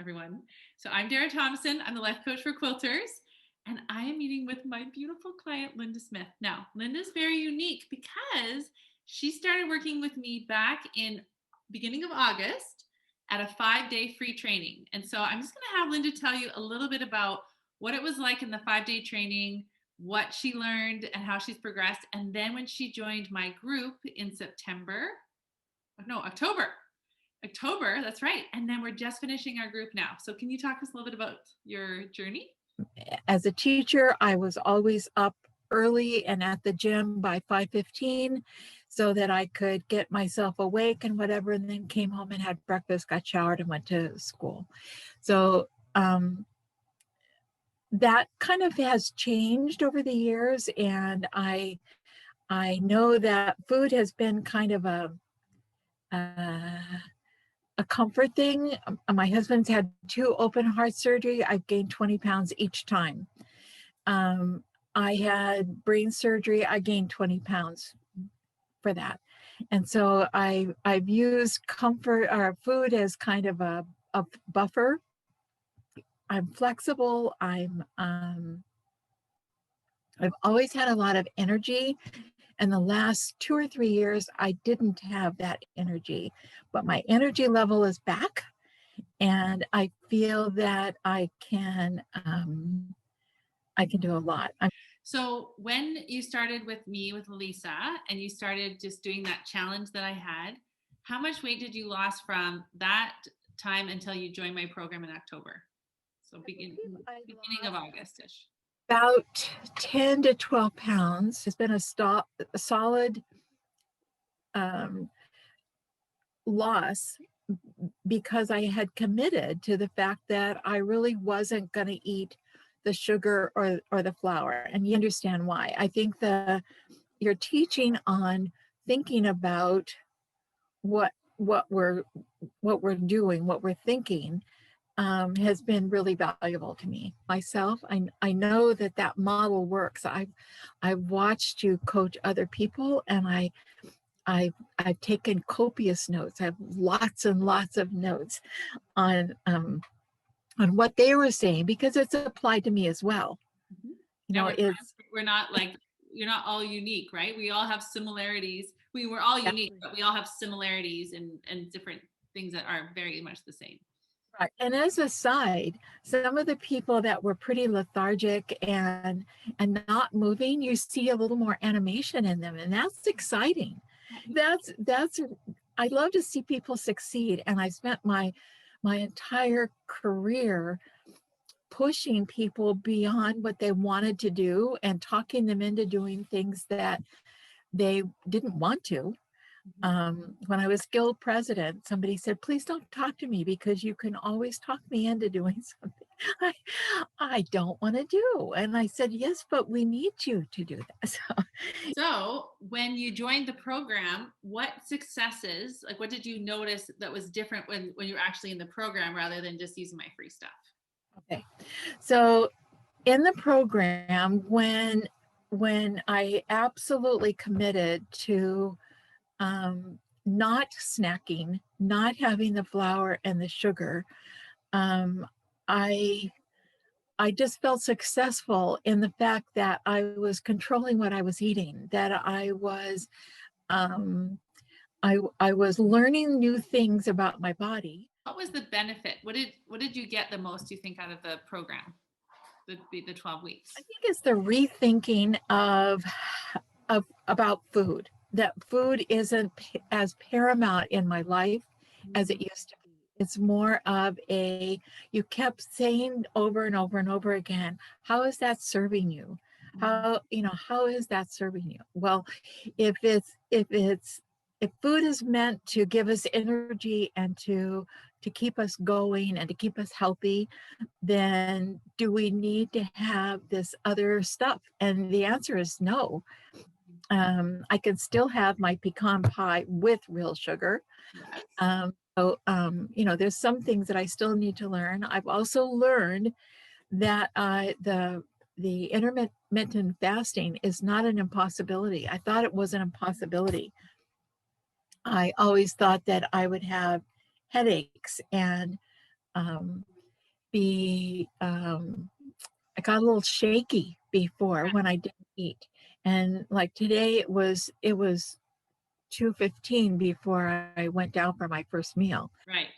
everyone. So I'm Dara Tomasson. I'm the life coach for quilters, and I am meeting with my beautiful client, Linda Smith. Now, Linda's very unique because she started working with me back in beginning of August at a 5-day free training. And so I'm just going to have Linda tell you a little bit about what it was like in the 5-day training, what she learned, and how she's progressed. And then when she joined my group in October, that's right. And then we're just finishing our group now. So can you talk to us a little bit about your journey? As a teacher, I was always up early and at the gym by 5:15 so that I could get myself awake and whatever, and then came home and had breakfast, got showered, and went to school. So that kind of has changed over the years, and I know that food has been kind of a comfort thing. My husband's had 2 open heart surgery. I've gained 20 pounds each time. I had brain surgery. I gained 20 pounds for that. And so I've used comfort or food as kind of a buffer. I'm flexible. I've always had a lot of energy. And the last 2 or 3 years, I didn't have that energy, but my energy level is back, and I feel that I can do a lot. So when you started with me, with Lisa, and you started just doing that challenge that I had, how much weight did you lose from that time until you joined my program in October? So beginning of August-ish. About 10 to 12 pounds. It's been a solid loss because I had committed to the fact that I really wasn't going to eat the sugar or the flour. And you understand why. I think you're teaching on thinking about what we're doing, what we're thinking, has been really valuable to me. Myself, I know that model works. I've watched you coach other people, and I've taken copious notes. I have lots and lots of notes on what they were saying, because it's applied to me as well. Mm-hmm. You know, we're not like, you're not all unique, right? We all have similarities. We're all unique, but we all have similarities and different things that are very much the same. Right. And as a side, some of the people that were pretty lethargic and not moving, you see a little more animation in them, and that's exciting. That's I love to see people succeed, and I spent my entire career pushing people beyond what they wanted to do and talking them into doing things that they didn't want to. When I was guild president, somebody said, please don't talk to me because you can always talk me into doing something I don't want to do. And I said, yes, but we need you to do that. So when you joined the program, what successes, like what did you notice that was different when you're actually in the program rather than just using my free stuff? Okay. So in the program, when I absolutely committed to not snacking, not having the flour and the sugar, I just felt successful in the fact that I was controlling what I was eating, that I was I was learning new things about my body. What was the benefit? What did you get the most, you think, out of the program, the 12 weeks? I think it's the rethinking of about food. That food isn't as paramount in my life as it used to be. It's more of you kept saying over and over and over again, how is that serving you? How is that serving you? Well, if food is meant to give us energy and to keep us going and to keep us healthy, then do we need to have this other stuff? And the answer is no. I can still have my pecan pie with real sugar. There's some things that I still need to learn. I've also learned that the intermittent fasting is not an impossibility. I thought it was an impossibility. I always thought that I would have headaches and be, I got a little shaky before when I didn't eat. And like today it was 2:15 before I went down for my first meal. Right.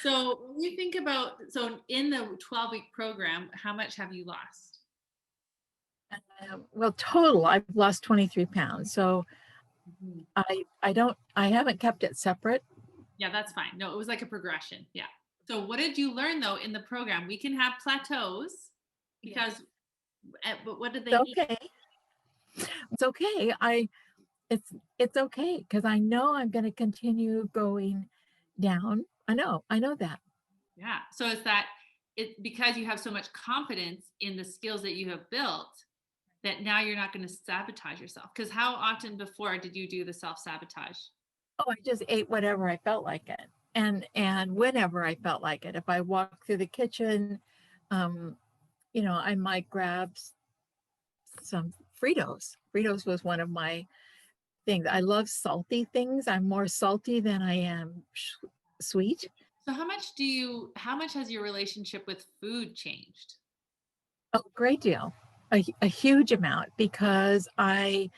So when you think about, so in the 12-week program, how much have you lost? Well, total, I've lost 23 pounds. So Mhm. I haven't kept it separate. Yeah, that's fine. No, it was like a progression. Yeah. So what did you learn though in the program? We can have plateaus Yes. because, but what did they It's mean? okay. It's okay. It's okay because I know I'm going to continue going down. I know that. Yeah. So it's that it because you have so much confidence in the skills that you have built that now you're not going to sabotage yourself. Because how often before did you do the self sabotage? Oh, I just ate whatever I felt like it. And whenever I felt like it. If I walked through the kitchen, um, I might grab some Fritos. Fritos was one of my things. I love salty things. I'm more salty than I am sweet. So how much has your relationship with food changed? A great deal, a huge amount, because I'm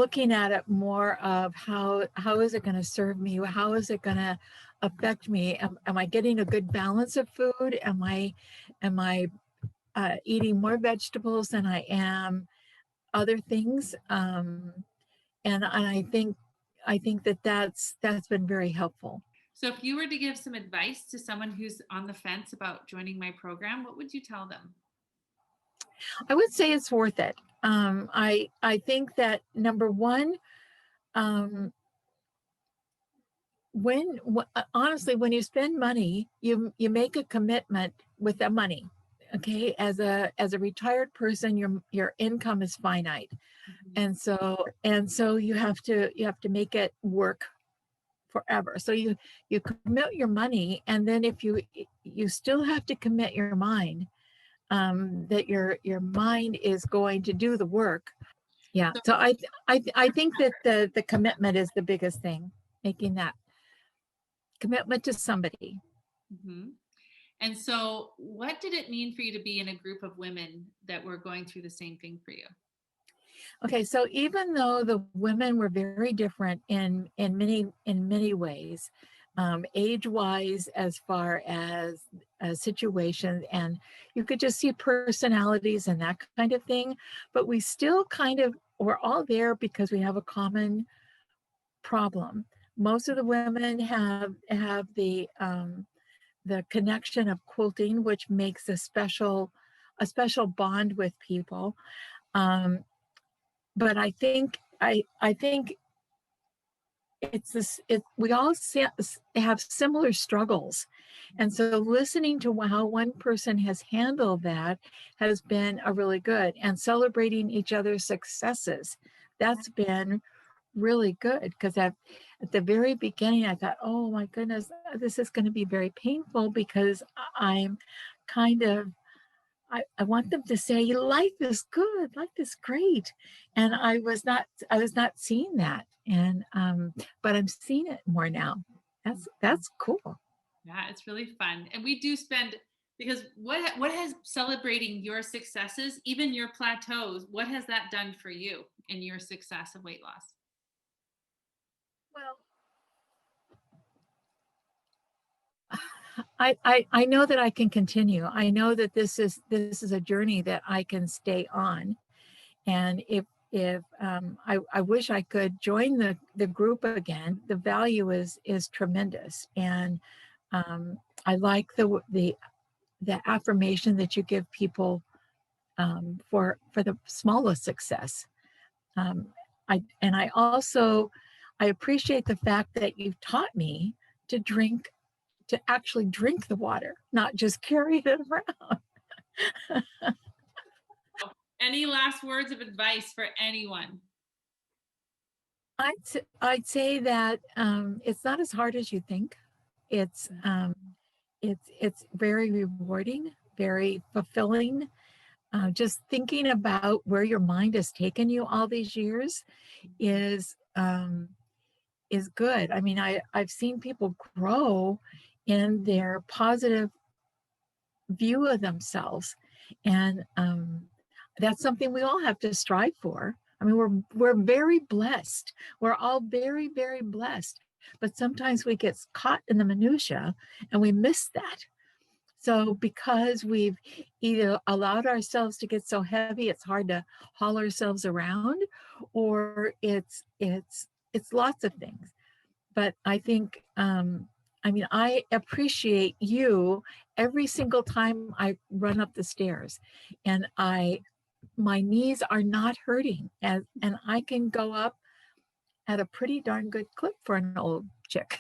looking at it more of how is it going to serve me? How is it going to affect me? Am I getting a good balance of food? Am I eating more vegetables than I am other things? And I think that that's been very helpful. So if you were to give some advice to someone who's on the fence about joining my program, what would you tell them? I would say it's worth it. I think that number one, um, honestly, when you spend money, you make a commitment with the money. Okay, as a retired person, your income is finite, Mhm. and so you have to make it work forever. So you commit your money, and then if you still have to commit your mind, that your mind is going to do the work. Yeah. So, So I think that the commitment is the biggest thing, making that commitment to somebody. mhm. And so, what did it mean for you to be in a group of women that were going through the same thing for you? Okay, so even though the women were very different in many ways, age wise, as far as situations, and you could just see personalities and that kind of thing, but we still kind of we're all there because we have a common problem. Most of the women have the connection of quilting, which makes a special bond with people. Um, but I think it's this it we all have similar struggles, and so listening to how one person has handled that has been a really good, and celebrating each other's successes, that's been really good, because at the very beginning I thought, oh my goodness, this is going to be very painful, because I'm kind of I want them to say life is good, life is great. And I was not seeing that. And but I'm seeing it more now. That's cool. Yeah, it's really fun. And we do spend because what has celebrating your successes, even your plateaus, what has that done for you in your success of weight loss? Well, I know that I can continue. I know that this is a journey that I can stay on. And if I wish I could join the group again, the value is tremendous. And I like the affirmation that you give people, for the smallest success. Um, I also I appreciate the fact that you've taught me to drink to actually drink the water, not just carry it around. Any last words of advice for anyone? I'd say that it's not as hard as you think. It's it's very rewarding, very fulfilling. Just thinking about where your mind has taken you all these years is good. I mean, I've seen people grow in their positive view of themselves. And that's something we all have to strive for. I mean, we're very blessed. We're all very, very blessed. But sometimes we get caught in the minutia and we miss that. So because we've either allowed ourselves to get so heavy, it's hard to haul ourselves around, or it's lots of things. But I think, I mean, I appreciate you every single time I run up the stairs, and my knees are not hurting, and I can go up at a pretty darn good clip for an old chick.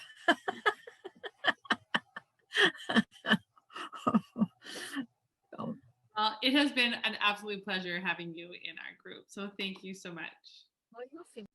So, Well, it has been an absolute pleasure having you in our group. So thank you so much. well, you'll see.